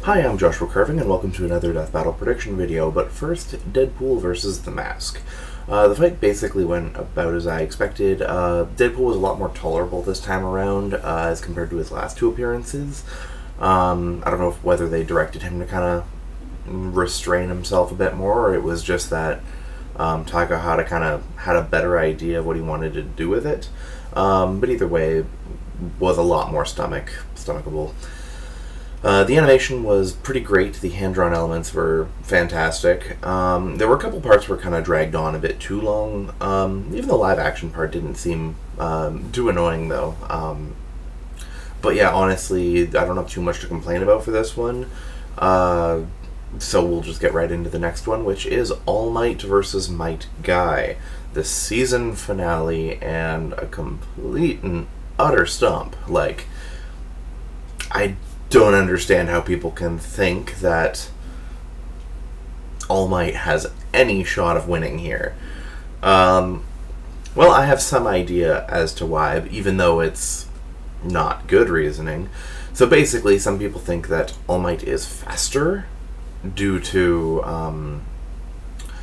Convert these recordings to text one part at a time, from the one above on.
Hi, I'm Joshua Carving, and welcome to another Death Battle prediction video, but first, Deadpool versus The Mask. The fight basically went about as I expected. Deadpool was a lot more tolerable this time around, as compared to his last two appearances. I don't know whether they directed him to kind of restrain himself a bit more, or it was just that Taika had a better idea of what he wanted to do with it. But either way, it was a lot more stomachable. The animation was pretty great. The hand-drawn elements were fantastic. There were a couple parts where kind of dragged on a bit too long. Even the live-action part didn't seem too annoying, though. But yeah, honestly, I don't have too much to complain about for this one. So we'll just get right into the next one, which is All Might versus Might Guy, the season finale, and a complete and utter stomp. Like, I don't understand how people can think that All Might has any shot of winning here. Well, I have some idea as to why, even though it's not good reasoning. So basically, some people think that All Might is faster due to,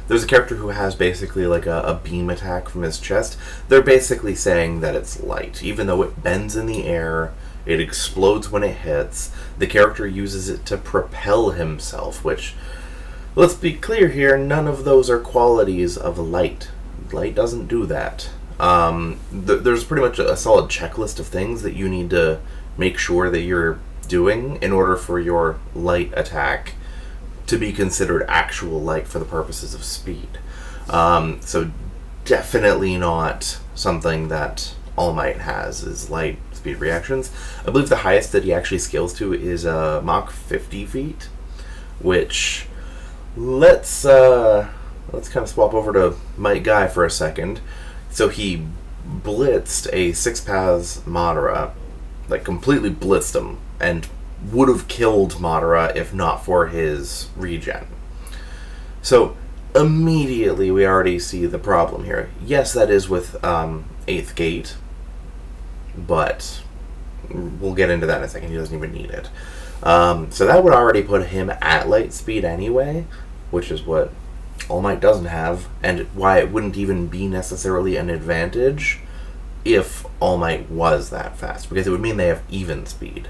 there's a character who has basically like a beam attack from his chest. They're basically saying that it's light, even though it bends in the air. It explodes when it hits. The character uses it to propel himself, which, let's be clear here, none of those are qualities of light. Light doesn't do that. There's pretty much a solid checklist of things that you need to make sure that you're doing in order for your light attack to be considered actual light for the purposes of speed. So definitely not something that All Might has, is light speed reactions. I believe the highest that he actually scales to is Mach 50 feet, which let's kind of swap over to Might Guy for a second. So he blitzed a 6-paths Madara, like completely blitzed him, and would have killed Madara if not for his regen. So immediately we already see the problem here. Yes, that is with 8th Gate, but we'll get into that in a second. He doesn't even need it. So that would already put him at light speed anyway, which is what All Might doesn't have, and why it wouldn't even be necessarily an advantage if All Might was that fast, because it would mean they have even speed.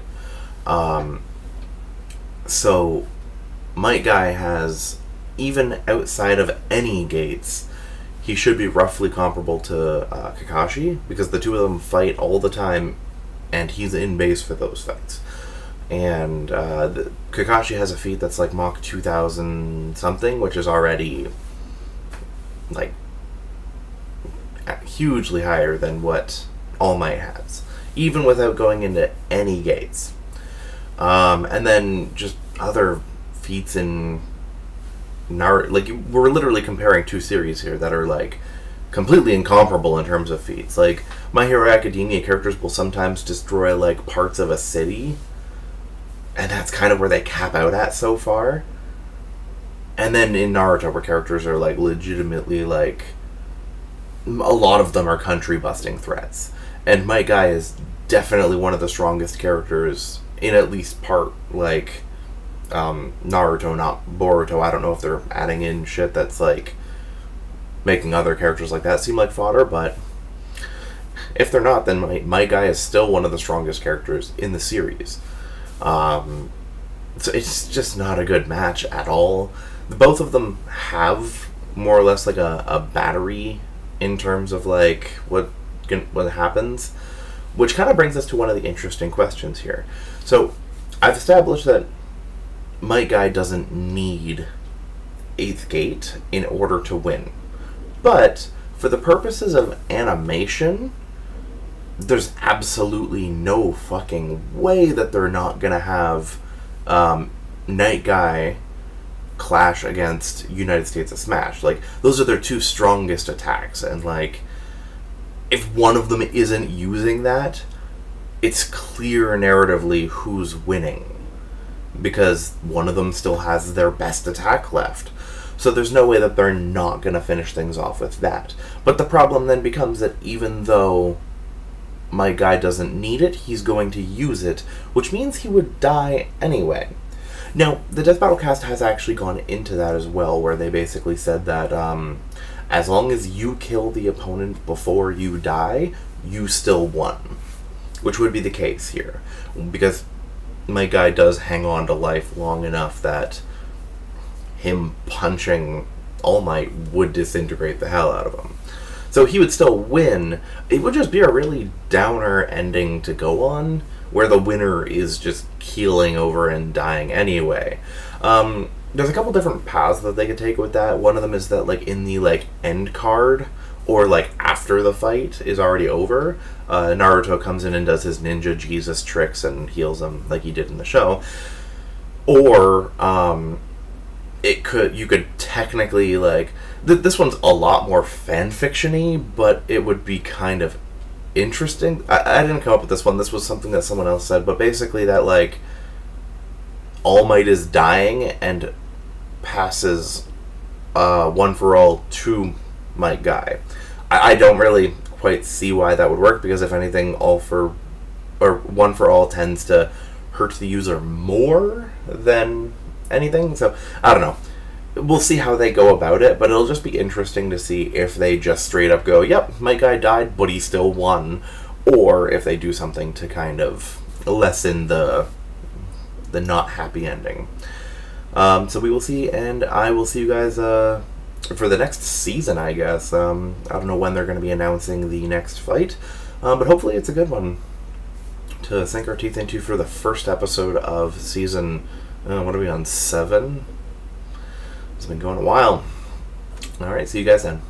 So Might Guy has, even outside of any gates, he should be roughly comparable to Kakashi, because the two of them fight all the time, and he's in base for those fights. And Kakashi has a feat that's like Mach 2000 something, which is already like hugely higher than what All Might has, even without going into any gates. And then just other feats in Naruto, like, we're literally comparing two series here that are like completely incomparable in terms of feats. Like, My Hero Academia characters will sometimes destroy like parts of a city, and that's kind of where they cap out at so far. And then in Naruto, where characters are like legitimately like, a lot of them are country busting threats, and Might Guy is definitely one of the strongest characters in at least part, like, Naruto, not Boruto. I don't know if they're adding in shit that's like making other characters like that seem like fodder, but if they're not, then Might Guy is still one of the strongest characters in the series. So it's just not a good match at all. Both of them have more or less like a battery in terms of like what happens, which kind of brings us to one of the interesting questions here. So I've established that Might Guy doesn't need 8th Gate in order to win. But for the purposes of animation, there's absolutely no fucking way that they're not gonna have Might Guy clash against United States of Smash. Like, those are their two strongest attacks, and like, if one of them isn't using that, it's clear narratively who's winning, because one of them still has their best attack left. So there's no way that they're not going to finish things off with that. But the problem then becomes that even though Might Guy doesn't need it, he's going to use it, which means he would die anyway. Now, the Death Battle cast has actually gone into that as well, where they basically said that as long as you kill the opponent before you die, you still won. Which would be the case here. Because my guy does hang on to life long enough that him punching All Might would disintegrate the hell out of him. So he would still win. It would just be a really downer ending to go on, where the winner is just keeling over and dying anyway. There's a couple different paths that they could take with that. One of them is that, like, in the, like, end card, or, like, after the fight is already over, Naruto comes in and does his ninja Jesus tricks and heals him like he did in the show. Or, you could technically, like... this one's a lot more fanfiction-y, but it would be kind of interesting. I didn't come up with this one. This was something that someone else said, but basically that, like, All Might is dying and passes One for All to Might Guy. I don't really quite see why that would work, because if anything, One for All tends to hurt the user more than anything. So, I don't know. We'll see how they go about it, but it'll just be interesting to see if they just straight up go, yep, my guy died, but he still won, or if they do something to kind of lessen the not happy ending. So we will see, and I will see you guys for the next season, I guess. I don't know when they're going to be announcing the next fight, but hopefully it's a good one to sink our teeth into for the first episode of season, what are we on, 7? It's been going a while. Alright, see you guys then.